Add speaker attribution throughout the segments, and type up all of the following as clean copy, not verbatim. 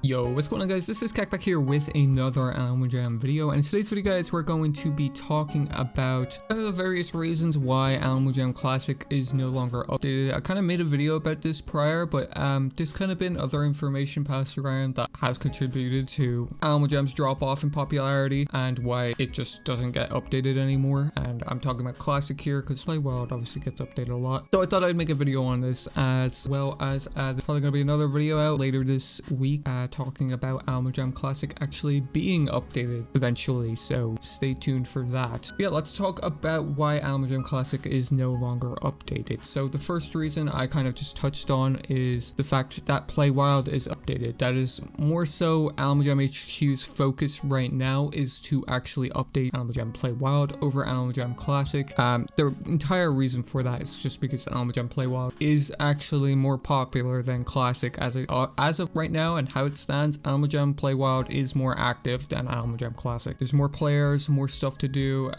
Speaker 1: Yo, what's going on guys? This is Kek back here with another Awesomeisme video, and in today's video guys we're going to be talking about kind of the various reasons why Awesomeisme Classic is no longer updated. I kind of made a video about this prior, but there's kind of been other information passed around that has contributed to Awesomeisme's drop off in popularity and why it just doesn't get updated anymore. And I'm talking about Classic here because Playwild obviously gets updated a lot. So I thought I'd make a video on this, as well as there's probably going to be another video out later this week talking about Awesomeisme Classic actually being updated eventually, so stay tuned for that. Yeah, let's talk about why Awesomeisme Classic is no longer updated. So the first reason I kind of just touched on is the fact that Playwild is updated. That is more so Awesomeisme HQ's focus right now is to actually update Awesomeisme Playwild over Awesomeisme Classic. The entire reason for that is just because Awesomeisme Playwild is actually more popular than Classic as of right now, and how it stands, Awesomeisme Playwild is more active than Awesomeisme Classic. There's more players, more stuff to do,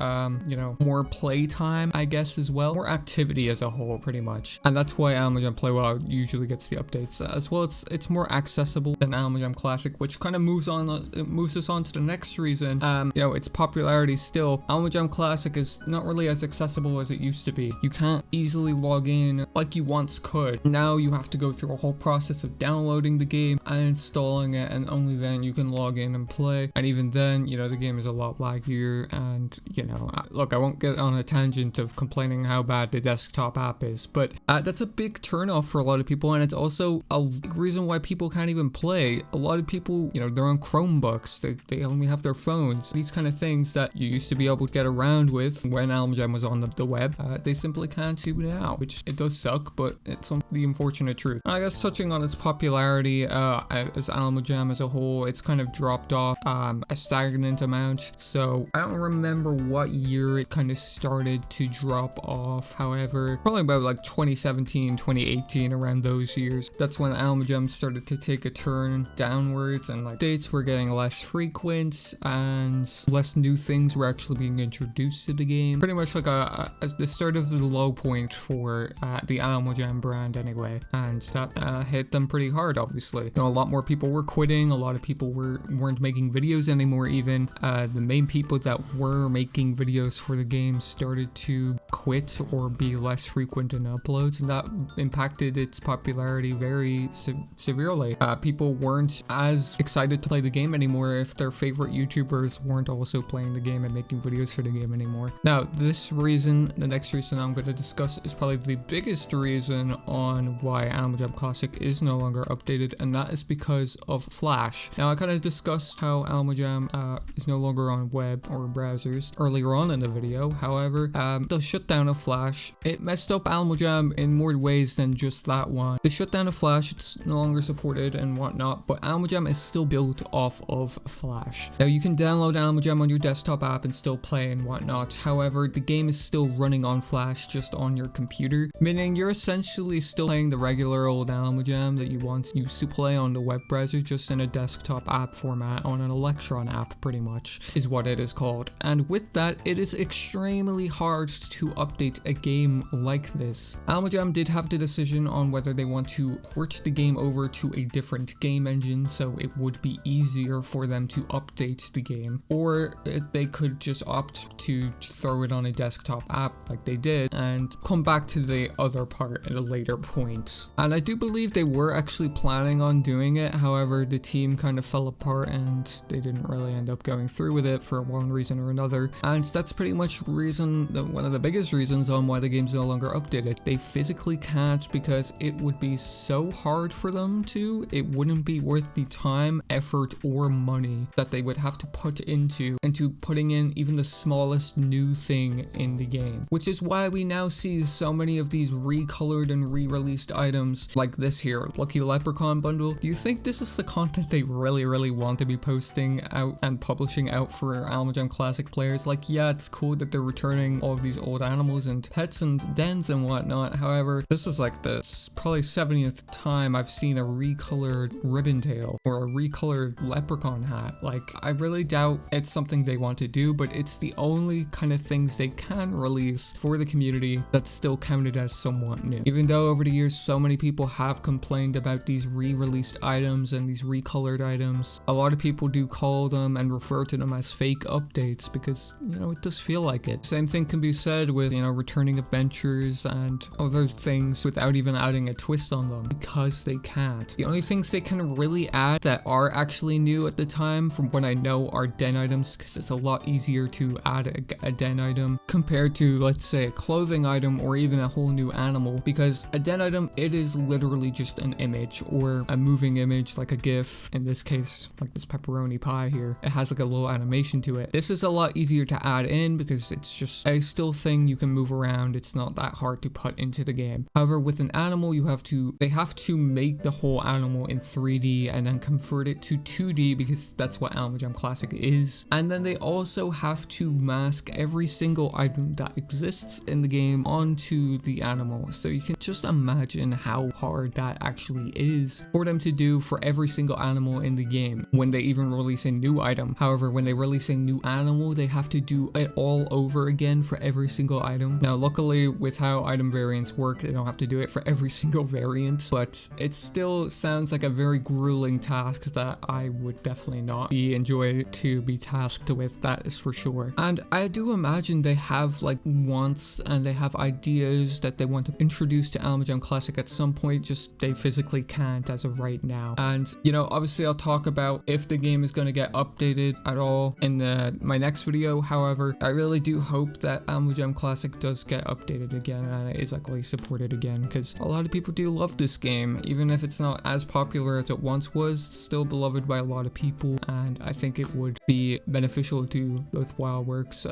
Speaker 1: you know, more play time, I guess, as well. More activity as a whole, pretty much. And that's why Awesomeisme Playwild usually gets the updates. As well, it's more accessible than Awesomeisme Classic, which kind of moves us on to the next reason. You know, its popularity still. Awesomeisme Classic is not really as accessible as it used to be. You can't easily log in like you once could. Now you have to go through a whole process of downloading the game and installing it, and only then you can log in and play. And even then, you know, the game is a lot laggier. And you know, look, I won't get on a tangent of complaining how bad the desktop app is, but that's a big turnoff for a lot of people, and it's also a reason why people can't even play. A lot of people, you know, they're on Chromebooks, they only have their phones. These kind of things that you used to be able to get around with when Awesomeisme was on the web, they simply can't do now, which it does suck, but it's the unfortunate truth. I guess touching on its popularity as Awesomeisme as a whole, it's kind of dropped off a stagnant amount. So I don't remember what year it kind of started to drop off. However, probably about like 2017, 2018, around those years, that's when Awesomeisme started to take a turn downwards, and like dates were getting less frequent and less new things were actually being introduced to the game. Pretty much like the start of the low point for the Awesomeisme brand anyway, and that hit them pretty hard. Obviously, you know, a lot more people were quitting, a lot of people weren't making videos anymore. Even the main people that were making videos for the game started to quit or be less frequent in uploads, and that impacted its popularity very severely. People weren't as excited to play the game anymore if their favorite YouTubers weren't also playing the game and making videos for the game anymore. Now, this reason, the next reason I'm going to discuss, is probably the biggest reason on why Awesomeisme Classic is no longer updated, and that is because of Flash. Now, I kind of discussed how Awesomeisme is no longer on web or browsers earlier on in the video. However, the shutdown of Flash, it messed up Awesomeisme in more ways than just that one. The shutdown of Flash, it's no longer supported and whatnot, but Awesomeisme is still built off of Flash. Now, you can download Awesomeisme on your desktop app and still play and whatnot. However, the game is still running on Flash, just on your computer, meaning you're essentially still playing the regular old Awesomeisme that you once used to play on the web browser, just in a desktop app format on an Electron app, pretty much is what it is called. And with that, it is extremely hard to update a game like this. Awesomeisme did have the decision on whether they want to port the game over to a different game engine so it would be easier for them to update the game, or they could just opt to throw it on a desktop app like they did and come back to the other part at a later point. And I do believe they were actually planning on doing it. However, the team kind of fell apart and they didn't really end up going through with it for one reason or another. And that's pretty much one of the biggest reasons on why the game's no longer updated. They physically can't, because it would be so hard for them to. It wouldn't be worth the time, effort, or money that they would have to put into putting in even the smallest new thing in the game. Which is why we now see so many of these recolored and re-released items like this here, Lucky Leprechaun bundle. Do you think this is the content they really want to be posting out and publishing out for Awesomeisme Classic players? Like, yeah, it's cool that they're returning all of these old animals and pets and dens and whatnot. However, this is like the probably 70th time I've seen a recolored ribbon tail or a recolored leprechaun hat. Like, I really doubt it's something they want to do, but it's the only kind of things they can release for the community that's still counted as somewhat new. Even though over the years so many people have complained about these re-released items items and these recolored items. A lot of people do call them and refer to them as fake updates because, you know, it does feel like it. Same thing can be said with, you know, returning adventures and other things without even adding a twist on them because they can't. The only things they can really add that are actually new at the time, from what I know, are den items, because it's a lot easier to add a den item compared to, let's say, a clothing item or even a whole new animal, because a den item, it is literally just an image or a moving image, like a GIF. In this case, like this pepperoni pie here, it has like a little animation to it. This is a lot easier to add in because it's just a still thing you can move around. It's not that hard to put into the game. However, with an animal, they have to make the whole animal in 3D and then convert it to 2D, because that's what Animal Jam Classic is. And then they also have to mask every single item that exists in the game onto the animal. So you can just imagine how hard that actually is for them to do for every single animal in the game when they even release a new item. However, when they release a new animal, they have to do it all over again for every single item. Now, luckily, with how item variants work, they don't have to do it for every single variant, but it still sounds like a very grueling task that I would definitely not be enjoyed to be tasked with, that is for sure. And I do imagine they have like wants and they have ideas that they want to introduce to Animal Jam Classic at some point, just they physically can't as of right now. And, you know, obviously I'll talk about if the game is going to get updated at all in my next video. However, I really do hope that Animal Jam Classic does get updated again and it is actually supported again, because a lot of people do love this game. Even if it's not as popular as it once was, it's still beloved by a lot of people, and I think it would be beneficial to both WildWorks,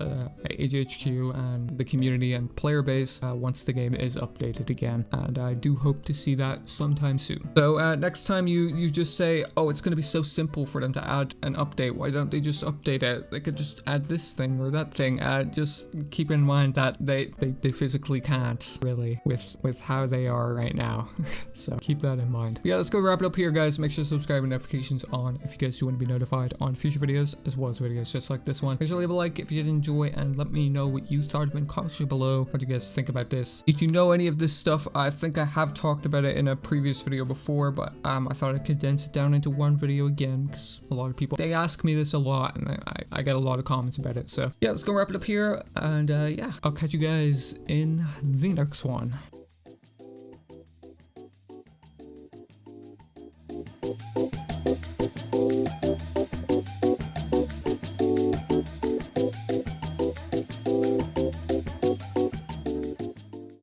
Speaker 1: AJHQ, and the community and player base once the game is updated again, and I do hope to see that sometime soon. So next time you just say, oh, it's going to be so simple for them to add an update, why don't they just update it? They could just add this thing or that thing. Just keep in mind that they physically can't, really, with how they are right now. So keep that in mind. But yeah, let's go wrap it up here, guys. Make sure to subscribe and notifications on if you guys do want to be notified on future videos, as well as videos just like this one. Make sure to leave a like if you did enjoy, and let me know what you thought in the comments below. What do you guys think about this? If you know any of this stuff, I think I have talked about it in a previous video before, but I thought I'd condense it down into one video again, because a lot of people, they ask me this a lot, and I get a lot of comments about it. So yeah, let's go wrap it up here, and yeah, I'll catch you guys in the next one.